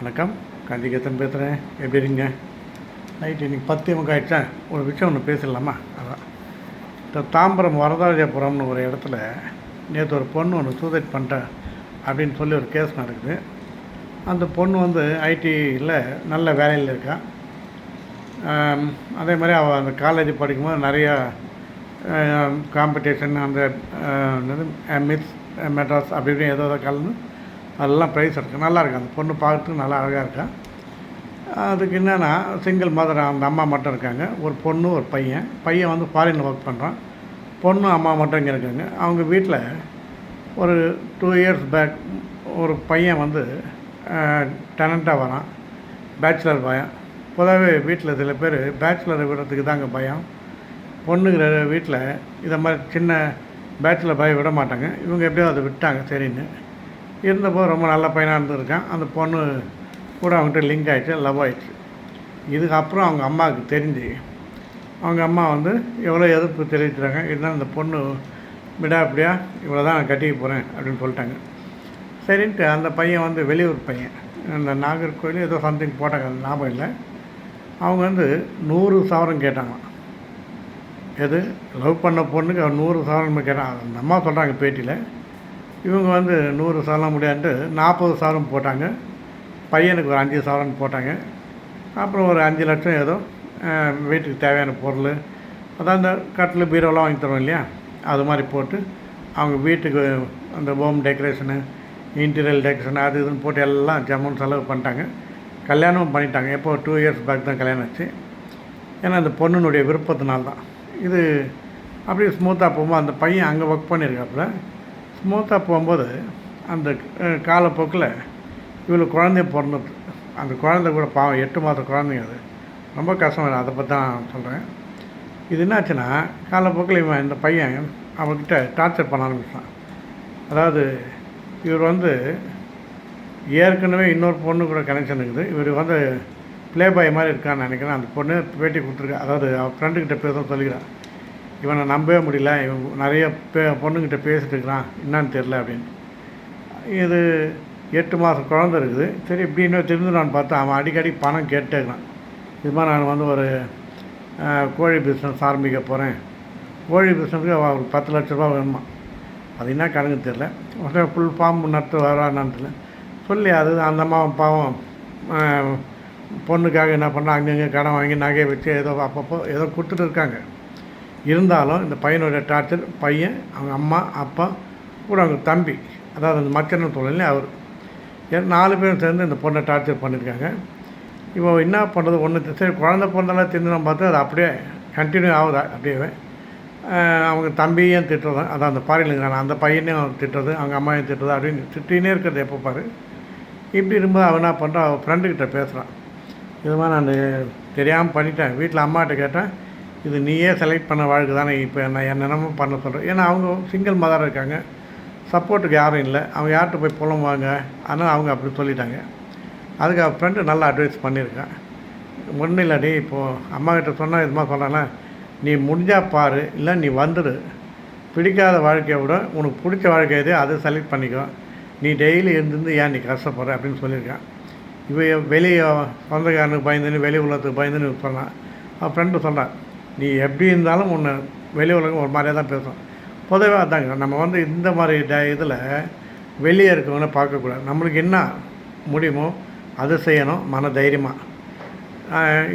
வணக்கம். காந்திகேதன் பேசுகிறேன். எப்படி இருக்கீங்க? நைட்டு இன்றைக்கி 10:30 ஆகிடுச்சா? ஒரு விஷயம் ஒன்று பேசிடலாமா? அதான் இந்த தாம்பரம் வரதாஜபுரம்னு ஒரு இடத்துல நேற்று ஒரு பொண்ணு ஒன்று சூசைட் பண்ணிட்டேன் அப்படின்னு சொல்லி ஒரு கேஸ் நடக்குது. அந்த பொண்ணு வந்து ஐடியில் நல்ல வேலையில் இருக்கா. அதே மாதிரி அவள் அந்த காலேஜ் படிக்கும்போது நிறையா காம்படிஷன் அந்த மிஸ் மெட்ராஸ் அப்படி இப்படி ஏதோ கலந்து அதெல்லாம் ப்ரைஸ் இருக்குது. நல்லா இருக்கு. அந்த பொண்ணு பார்க்குறதுக்கு நல்லா அழகாக இருக்கா. அதுக்கு என்னென்னா சிங்கிள் மதர், அந்த அம்மா மட்டும் இருக்காங்க. ஒரு பொண்ணு ஒரு பையன். பையன் வந்து ஃபாரினில் ஒர்க் பண்ணுறான். பொண்ணு அம்மா மட்டும் இங்கே இருக்காங்க. அவங்க வீட்டில் ஒரு 2 இயர்ஸ் பேக் ஒரு பையன் வந்து டெனண்ட்டாக வரான். பேச்சுலர் பையன். பொதுவாகவே வீட்டில் சில பேர் பேச்சுலரை விடுறதுக்கு தாங்க பயம். பொண்ணுங்கிற வீட்டில் இதை மாதிரி சின்ன பேச்சுலர் பையன் விட மாட்டாங்க. இவங்க எப்படியோ அதை விட்டாங்க சரின்னு. இருந்தப்போ ரொம்ப நல்ல பையனாக இருந்திருக்கான். அந்த பொண்ணு கூட அவங்ககிட்ட லிங்க் ஆகிடுச்சு, லவ் ஆகிடுச்சு. இதுக்கப்புறம் அவங்க அம்மாவுக்கு தெரிஞ்சு அவங்க அம்மா வந்து எவ்வளோ எதிர்ப்பு தெரிவிச்சுட்டாங்க. இருந்தாலும் இந்த பொண்ணு விடாப்படியா இவ்வளோ தான் நான் கட்டிக்க போகிறேன் அப்படின்னு சொல்லிட்டாங்க. சரின்ட்டு அந்த பையன் வந்து வெளியூர் பையன், அந்த நாகர்கோவில் ஏதோ சம்திங் போட்டாங்க, அந்த ஞாபகம் இல்லை. அவங்க வந்து 100 சவரம் கேட்டாங்களாம். எது லவ் பண்ண பொண்ணுக்கு 100 சவரம் கேட்டாங்க. அந்த அம்மா சொல்கிறாங்க பேட்டியில். இவங்க வந்து 100 சவரம் முடியாதுன்ட்டு 40 சவரம் போட்டாங்க. பையனுக்கு ஒரு 5 சவரன் போட்டாங்க. அப்புறம் ஒரு 5 லட்சம் ஏதோ வீட்டுக்கு தேவையான பொருள், அதான் அந்த கட்டில் பீரோலாம் வாங்கி தரோம் இல்லையா, அது மாதிரி போட்டு அவங்க வீட்டுக்கு அந்த ஹோம் டெக்கரேஷனு, இன்டீரியல் டெக்கரேஷன் அது இதுன்னு போட்டு எல்லாம் ஜம்முன்னு செலவு பண்ணிட்டாங்க. கல்யாணமும் பண்ணிட்டாங்க. எப்போ 2 இயர்ஸ் பேக் தான் கல்யாணம் ஆச்சு. ஏன்னா அந்த பொண்ணுனுடைய விருப்பத்தினால்தான் இது. அப்படியே ஸ்மூத்தாக போகும்போது அந்த பையன் அங்கே ஒர்க் பண்ணியிருக்காப்புல. ஸ்மூத்தாக போகும்போது அந்த காலப்போக்கில் இவளுக்கு குழந்தைய பிறந்தது. அந்த குழந்தை கூட பாவம் 8 மாத குழந்தைங்க. அது ரொம்ப கஷ்டம். அதை பற்றி தான் சொல்கிறேன். இது என்னாச்சுன்னா காலப்போக்கில் இவன் இந்த பையன் அவன்கிட்ட டார்ச்சர் பண்ண ஆரம்பிச்சான். அதாவது இவர் வந்து ஏற்கனவே இன்னொரு பொண்ணு கூட கனெக்ஷன் இருக்குது. இவர் வந்து ப்ளே பாய் மாதிரி இருக்கான்னு நினைக்கிறேன். அந்த பொண்ணு பேட்டி கொடுத்துருக்கா. அதாவது அவன் ஃப்ரெண்டுக்கிட்ட பேச சொல்லிக்கிறான். இவனை நம்பவே முடியல, இவன் நிறைய பொண்ணுக்கிட்ட பேசிட்டு இருக்கிறான், என்னான்னு தெரில அப்படின்னு. இது 8 மாதம் குழந்தை இருக்குது. சரி இப்படி இன்னும் தெரிஞ்சுடான்னு பார்த்தா அவன் அடிக்கடி பணம் கேட்டே இருக்கிறான். இது மாதிரி நான் வந்து ஒரு கோழி பிஸ்னஸ் ஆரம்பிக்க போகிறேன், கோழி பிஸ்னஸுக்கு ஒரு 10 லட்ச ரூபா வேணுமா. அது என்ன கணக்கு தெரில. உடனே ஃபுல் ஃபார்ம் நடத்து வரான்னு தெரியல சொல்லி அது அந்த அம்மா பாவம் பொண்ணுக்காக என்ன பண்ணால் அங்கங்கே கடன் வாங்கி நகையை வச்சு ஏதோ அப்பப்போ ஏதோ கொடுத்துட்டு இருக்காங்க. இருந்தாலும் இந்த பையனுடைய டார்ச்சர், பையன், அவங்க அம்மா அப்பா கூட அவங்க தம்பி, அதாவது அந்த மக்கள்னு சொல்லல அவர், 4 பேரும் சேர்ந்து இந்த பொண்ணை டார்ச்சர் பண்ணியிருக்காங்க. இப்போ என்ன பண்ணுறது ஒன்று சரி குழந்தை பிறந்தாலும் தெரிஞ்சுன்னு பார்த்தா அது அப்படியே கண்டினியூ ஆகுது. அப்படியே அவங்க தம்பியும் திட்டுறது, அதான் அந்த பாரிலுங்கிறாங்க, அந்த பையனையும் திட்டுறது, அவங்க அம்மாவையும் திட்டுறது அப்படின்னு திட்டினே இருக்கிறது எப்போ பாரு. இப்படி இருக்கும்போது அவன் என்ன பண்ணுறான், அவன் ஃப்ரெண்டுக்கிட்ட பேசுகிறான். இது மாதிரி நான் தெரியாமல் பண்ணிட்டேன். வீட்டில் அம்மாகிட்ட கேட்டேன், இது நீயே செலக்ட் பண்ண வாழ்க்கை தானே, இப்போ நான் என்னென்னமோ பண்ண சொல்கிறேன். ஏன்னா அவங்க சிங்கிள் மதராக இருக்காங்க, சப்போர்ட்டுக்கு யாரும் இல்லை, அவங்க யார்கிட்ட போய் புலம்புவாங்க. அதனால் அவங்க அப்படி சொல்லிட்டாங்க. அதுக்கு அவன் ஃப்ரெண்டு நல்லா அட்வைஸ் பண்ணியிருக்கான். ஒன்றும் இல்லாடி இப்போது அம்மாக்கிட்ட சொன்னால் இது மாதிரி சொல்கிறாங்களே, நீ முடிஞ்சால் பாரு, இல்லை நீ வந்துடு, பிடிக்காத வாழ்க்கையை விட உனக்கு பிடிச்ச வாழ்க்கை எது அதை செலக்ட் பண்ணிக்கோ, நீ டெய்லி இருந்து ஏன் நீ கஷ்டப்படுற அப்படின்னு சொல்லியிருக்கான். இப்போ வெளியே சொந்தக்காரனுக்கு பயந்துன்னு வெளி உலகத்துக்கு பயந்துன்னு சொன்னான். அவன் ஃப்ரெண்டு சொல்கிறான், நீ எப்படி இருந்தாலும் உன்னை வெளி உலகம் ஒரு மாதிரியாக தான் பேசும். பொதுவாக அதாங்க நம்ம வந்து இந்த மாதிரி இதில் வெளியே இருக்கவங்கள பார்க்கக்கூடாது. நம்மளுக்கு என்ன முடியுமோ அதை செய்யணும் மன தைரியமாக.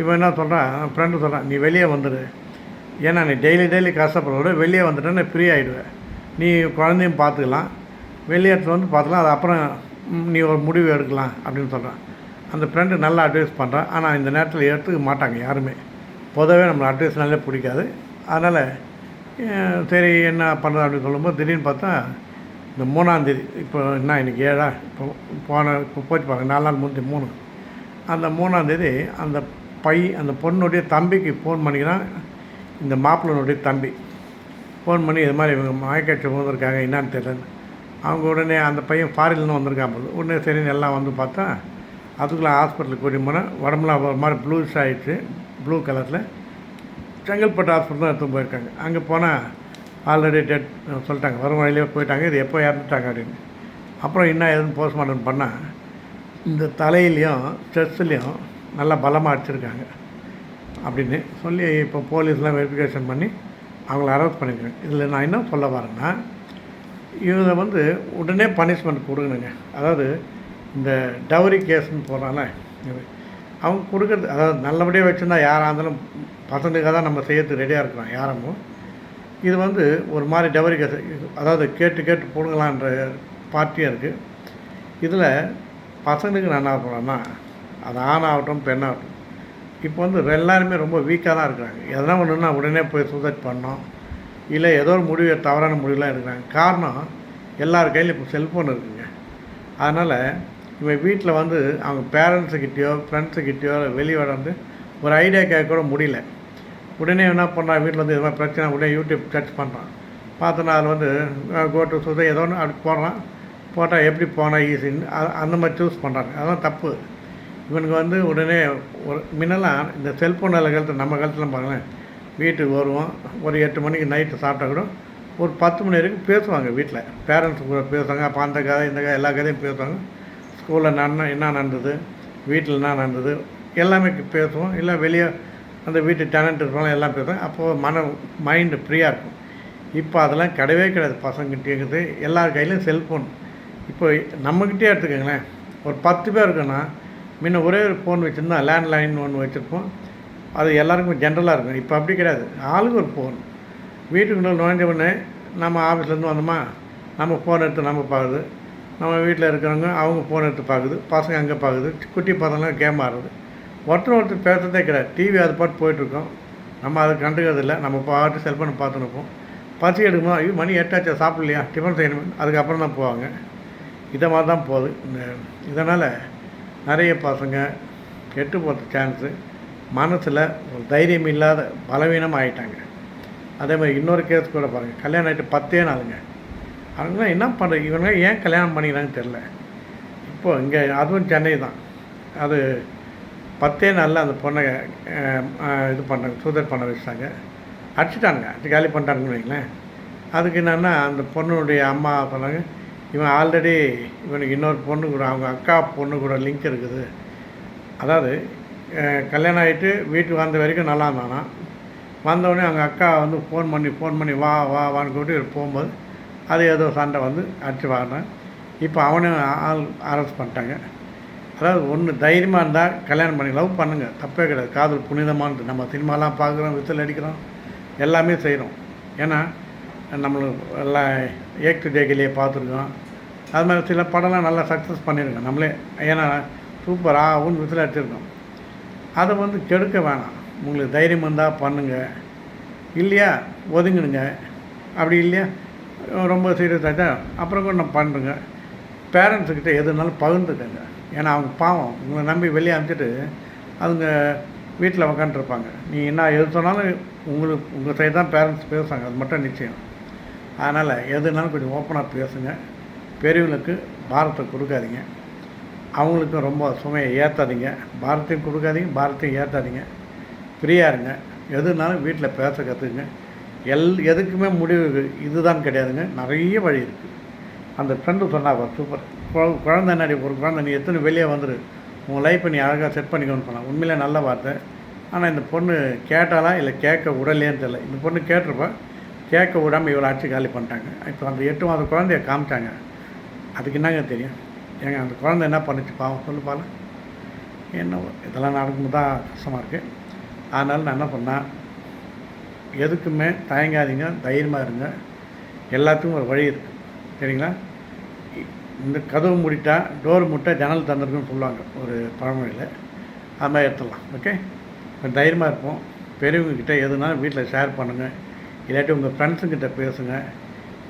இவன் என்ன சொல்கிறான், ஃப்ரெண்டு சொல்கிறான், நீ வெளியே வந்துடு, ஏன்னா நீ டெய்லி கஷ்டப்படுறத வெளியே வந்துட்டேன்னு ஃப்ரீ ஆகிடுவேன், நீ குழந்தையும் பார்த்துக்கலாம், வெளியே வந்து பார்த்துக்கலாம், அது அப்புறம் நீ ஒரு முடிவு எடுக்கலாம் அப்படின்னு சொல்கிறான். அந்த ஃப்ரெண்டு நல்லா அட்வைஸ் பண்ணுறான். ஆனால் இந்த நேரத்தில் எடுத்துக்க மாட்டாங்க யாருமே. பொதுவே நம்மளை அட்வைஸ்னாலே பிடிக்காது. அதனால் சரி என்ன பண்ணுறது அப்படின்னு சொல்லும்போது திடீர்னு பார்த்தா இந்த 3ஆம் தேதி, இப்போ என்ன இன்றைக்கி 7 இப்போ போச்சு பாருங்க, 4 நாள் முந்தி 3, அந்த 3ஆம் தேதி அந்த பொண்ணுடைய தம்பிக்கு ஃபோன் பண்ணிக்கிறான். இந்த மாப்பிள்ளனுடைய தம்பி ஃபோன் பண்ணி இது மாதிரி இவங்க மயக்காட்சி வந்திருக்காங்க, என்னான்னு தெரியல. அவங்க உடனே அந்த பையன் ஃபாரின்லேருந்து வந்திருக்கான் போது. உடனே சரின்னு எல்லாம் வந்து பார்த்தா அதுக்குள்ளே ஹாஸ்பிட்டலுக்கு கூட்டிட்டு போனேன். உடம்புலாம் ஒரு மாதிரி ப்ளூஸ் ஆகிடுச்சு, ப்ளூ கலரில். செங்கல்பட்டு ஹாஸ்பிட்டல் தான் எடுத்து போயிருக்காங்க. அங்கே போனால் ஆல்ரெடி டெட் சொல்லிட்டாங்க, வரும் வழியிலே போயிட்டாங்க, இது எப்போ இறந்துட்டாங்க அப்படின்னு. அப்புறம் என்ன ஏதுன்னு போஸ்ட்மார்ட்டம் பண்ணால் இந்த தலையிலையும் ஸ்ட்ரெஸ்ஸுலேயும் நல்லா பலமாக அடிச்சிருக்காங்க அப்படின்னு சொல்லி இப்போ போலீஸ்லாம் வெரிஃபிகேஷன் பண்ணி அவங்கள அரெஸ்ட் பண்ணியிருக்காங்க. இதில் நான் என்ன சொல்ல வரேன்னா, இவங்க வந்து உடனே பனிஷ்மெண்ட் கொடுக்கணுங்க. அதாவது இந்த டவுரி கேஸ்ன்னு போகிறாங்களே, அவங்க கொடுக்குறது அதாவது நல்லபடியாக வச்சுருந்தா யாராக இருந்தாலும் பசங்களுக்காக தான் நம்ம செய்யறதுக்கு ரெடியாக இருக்கிறோம் யாரும். இது வந்து ஒரு மாதிரி டவுரி கேஸ், அதாவது கேட்டு கேட்டு போடுங்களான்ற பார்ட்டியாக இருக்குது. இதில் பசங்களுக்கு நான் என்ன பண்ணுறேன்னா, அது ஆணாகட்டும் பெண்ணாகட்டும், இப்போ வந்து எல்லாருமே ரொம்ப வீக்காக தான் இருக்கிறாங்க. எதனா ஒன்றுன்னா உடனே போய் சூசைட் பண்ணோம், இல்லை ஏதோ ஒரு முடிவு தவறான முடிவுலாம் எடுக்கிறாங்க. காரணம் எல்லார் கையிலும் இப்போ செல்ஃபோன் இருக்குங்க. அதனால் இவன் வீட்டில் வந்து அவங்க பேரண்ட்ஸுக்கிட்டேயோ ஃப்ரெண்ட்ஸுக்கிட்டேயோ வெளியே வந்து ஒரு ஐடியா கேட்க கூட முடியல. உடனே என்ன பண்ணுறான், வீட்டில் வந்து எது மாதிரி பிரச்சனை உடனே யூடியூப் சர்ச் பண்ணுறான். பார்த்தோன்னா அதில் வந்து கோட்டு சுதை ஏதோ ஒன்று அப்படி போடுறான். போட்டால் எப்படி போனால் ஈஸின்னு அந்த மாதிரி சூஸ் பண்ணுறாங்க. அதெல்லாம் தப்பு. இவனுக்கு வந்து உடனே ஒரு முன்னெல்லாம் இந்த செல்ஃபோன் காலத்தில் நம்ம காலத்தில் பாருங்களேன், வீட்டுக்கு வருவோம், ஒரு 8 மணிக்கு நைட்டு சாப்பிட்டா கூட ஒரு 10 மணி வரைக்கும் பேசுவாங்க. வீட்டில் பேரண்ட்ஸ் கூட பேசுவாங்க. அப்போ அந்த கதை இந்த கதை எல்லா கதையும் பேசுவாங்க. ஸ்கூலில் என்ன நடந்தது, வீட்டில் என்ன நடந்தது எல்லாமே பேசுவோம். இல்லை வெளியே அந்த வீட்டு டெனண்ட் இருப்பாங்க எல்லாம் பேசுவாங்க. அப்போது மைண்டு ஃப்ரீயாக இருக்கும். இப்போ அதெல்லாம் கிடையவே கிடையாது. பசங்கிட்டேங்குது எல்லார் கையிலையும் செல்ஃபோன். இப்போ நம்மக்கிட்டே எடுத்துக்கோங்களேன், ஒரு 10 பேர் இருக்குன்னா முன்ன ஒரே ஒரு ஃபோன் வச்சுருந்தா லேண்ட்லைன் ஒன்று வச்சுருப்போம். அது எல்லாருக்கும் ஜென்ரலாக இருக்கும். இப்போ அப்படி கிடையாது, ஆளுக்கு ஒரு ஃபோன். வீட்டுக்குள்ளே நுழைஞ்ச உடனே நம்ம ஆஃபீஸ்லேருந்து வந்தோமா, நம்ம ஃபோன் எடுத்து நம்ம பார்க்குது, நம்ம வீட்டில் இருக்கிறவங்க அவங்க ஃபோன் எடுத்து பார்க்குது, பசங்க அங்கே பார்க்குது, குட்டி பசங்களாம் கேம் ஆடுறது. ஒருத்தர் பேசுகிறதே கிடையாது. டிவி அது பாட்டு போயிட்டுருக்கோம், நம்ம அதை கண்டுக்கிறது இல்லை. நம்ம பாட்டு செல்ஃபோனை பார்த்துன்னு இருப்போம். பசி எடுக்கும்போது ஐயோ மணி 8 ஆச்சா, சாப்பிட்லையா, டிஃபன் செய்யணும், அதுக்கப்புறம் தான் போவாங்க. இதை மாதிரி தான் போகுது. இதனால் நிறைய பசங்க கெட்டு போகிற சான்ஸு, மனசில் ஒரு தைரியம் இல்லாத பலவீனம் ஆகிட்டாங்க. அதே மாதிரி இன்னொரு கேஸ் கூட பாருங்கள், கல்யாணம் ஆகிட்டு 10 நாளுங்க. அவங்களாம் என்ன பண்ணுறது, இவங்க ஏன் கல்யாணம் பண்ணிக்கிறாங்கன்னு தெரில. இப்போது இங்கே அதுவும் சென்னை தான், அது 10 நாளில் அந்த பொண்ணை இது பண்ண சூசைட் பண்ண வச்சுட்டாங்க. அடிச்சுட்டாங்க, அடிச்சு காலி பண்ணிட்டாங்கன்னு வைங்களேன். அதுக்கு என்னென்னா அந்த பொண்ணுடைய அம்மா சொன்னாங்க, இவன் ஆல்ரெடி இவனுக்கு இன்னொரு பொண்ணு கூட, அவங்க அக்கா பொண்ணு கூட லிங்க் இருக்குது. அதாவது கல்யாணம் ஆகிட்டு வீட்டுக்கு வந்த வரைக்கும் நல்லா இருந்தானா, வந்தவுடனே அவங்க அக்கா வந்து ஃபோன் பண்ணி வா வா வான்னு கூப்பிட்டு போகும்போது அது ஏதோ சண்டை வந்து அடிச்சு வாங்கினேன். இப்போ அவனையும் அரெஸ்ட் பண்ணிட்டாங்க. அதாவது ஒன்று தைரியமாக இருந்தால் கல்யாணம் பண்ணி லவ் பண்ணுங்கள், தப்பே கிடையாது. காதல் புனிதமானது. நம்ம சினிமாலாம் பார்க்குறோம், விசில் அடிக்கிறோம், எல்லாமே செய்கிறோம். ஏன்னா நம்மளுக்கு எல்லாம் ஏக்டு ஜெயகிலியை பார்த்துருக்கோம். அது மாதிரி சில படம்லாம் நல்லா சக்ஸஸ் பண்ணியிருக்கோம் நம்மளே. ஏன்னா சூப்பராக ஒன்று விசில் அடிச்சிருக்கோம். அதை வந்து கெடுக்க வேணாம். உங்களுக்கு தைரியம் இருந்தால் பண்ணுங்கள், இல்லையா ஒதுங்கிடுங்க. அப்படி இல்லையா ரொம்ப சீரியஸ் ஆகிட்டா அப்புறம் கூட நம்ம பண்ணுறேங்க. பேரண்ட்ஸுக்கிட்ட எதுனாலும் பகிர்ந்துக்கங்க. ஏன்னா அவங்க பாவம் உங்களை நம்பி வெளியே அனுப்பிச்சிட்டு அவங்க வீட்டில் உக்காந்துருப்பாங்க. நீ என்ன எது சொன்னாலும் உங்கள் சைடு தான் பேரண்ட்ஸ் பேசுவாங்க, அது மட்டும் நிச்சயம். அதனால் எதுனாலும் கொஞ்சம் ஓப்பனாக பேசுங்க. பெரியவங்களுக்கு பாரத்தை கொடுக்காதீங்க, அவங்களுக்கும் ரொம்ப சுமையை ஏற்றாதீங்க. பாரத்தையும் கொடுக்காதீங்க, பாரத்தையும் ஏற்றாதீங்க. ஃப்ரீயாக இருங்க. எதுனாலும் வீட்டில் பேச கற்றுக்குங்க. எதுக்குமே முடிவு இதுதான் கிடையாதுங்க, நிறைய வழி இருக்குது. அந்த ஃப்ரெண்டு சொன்னாங்க சூப்பர், குழந்தை நடி ஒரு குழந்தை நீ எத்தனை வெளியே வந்துடு, உங்கள் லைஃப்பை நீ அழகாக செட் பண்ணிக்கணும்னு சொன்னான். உண்மையிலே நல்ல வார்த்தை. ஆனால் இந்த பொண்ணு கேட்டாலா இல்லை கேட்க விடலையேன்னு தெரியல. இந்த பொண்ணு கேட்டிருப்பா, கேட்க விடாமல் இவ்வளோ ஆட்சி காலி பண்ணிட்டாங்க. இப்போ அந்த 8 மாத குழந்தைய காமிச்சாங்க. அதுக்கு என்னங்க தெரியும்? ஏங்க அந்த குழந்தை என்ன பண்ணிச்சு பாவம் சொல்லுப்பால. என்ன இதெல்லாம் நடக்கும்போது தான் கஷ்டமாக இருக்குது. அதனால் நான் என்ன பண்ணேன், எதுக்குமே தயங்காதீங்க, தைரியமாக இருங்க. எல்லாத்துக்கும் ஒரு வழி இருக்குது, சரிங்களா? இந்த கதவு மூடிட்டா டோர் மூட்டை ஜன்னல் தந்துருக்குன்னு சொல்லுவாங்க ஒரு பழமொழியில். அது மாதிரி எடுத்துடலாம். ஓகே, இப்போ தைரியமாக இருப்போம். பெரியவங்கக்கிட்ட எதுனாலும் வீட்டில் ஷேர் பண்ணுங்கள். இல்லாட்டி உங்கள் ஃப்ரெண்ட்ஸுங்கிட்ட பேசுங்க.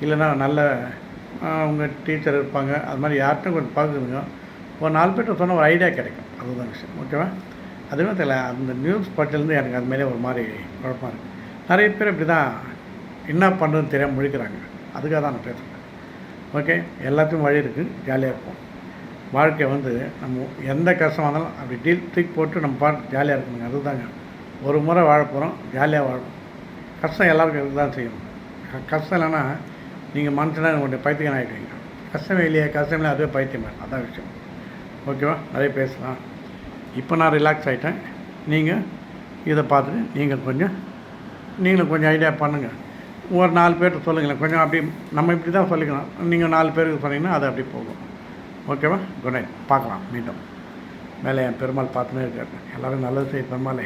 இல்லைன்னா நல்ல உங்கள் டீச்சர் இருப்பாங்க, அது மாதிரி யார்கிட்டும் கொஞ்சம் பார்க்குதுங்க. ஒரு 4 பேர்கிட்ட சொன்னால் ஒரு ஐடியா கிடைக்கும். அதுதான் விஷயம். ஓகேவா? அதுவே தெரியல, அந்த நியூஸ் பட்டிலேருந்து எனக்கு அது மேலே ஒரு மாதிரி குழப்பமாக இருக்குது. நிறைய பேர் இப்படி தான் என்ன பண்ணுறதுன்னு தெரியாமல் முழிக்கிறாங்க. அதுக்காக தான் நான் பேசுகிறேன். ஓகே, எல்லாத்துக்கும் வழி இருக்குது. ஜாலியாக இருப்போம். வாழ்க்கை வந்து நம்ம எந்த கஷ்டம் வந்தாலும் அப்படி தூக்கி போட்டு நம்ம பாட்டு ஜாலியாக இருக்கணுங்க. அதுதாங்க. ஒரு முறை வாழ போகிறோம், ஜாலியாக வாழணும். கஷ்டம் எல்லாருக்கும் இருக்க தான் செய்யணும். கஷ்டம் இல்லைன்னா நீங்கள் மனுஷனாக உங்களுடைய பைத்தியம் ஆகிடுவீங்க. கஷ்டமே இல்லையே, கஷ்டம் இல்லை, அதுவே பைத்தியம். அதான் விஷயம். ஓகேவா? நிறைய பேசலாம். இப்போ நான் ரிலாக்ஸ் ஆகிட்டேன். நீங்கள் இதை பார்த்துட்டு நீங்களும் கொஞ்சம் ஐடியா பண்ணுங்கள். ஒரு 4 பேர்கிட்ட சொல்லுங்களேன். கொஞ்சம் அப்படி நம்ம இப்படி தான் சொல்லிக்கலாம். நீங்கள் 4 பேருக்கு சொன்னீங்கன்னா அது அப்படி போகும். ஓகேவா? Good night. பார்க்கலாம் மீண்டும். மேலே என் பெருமாள் பார்த்துன்னே இருக்காரு. எல்லோரும் நல்லது செய்ய பெருமாளே.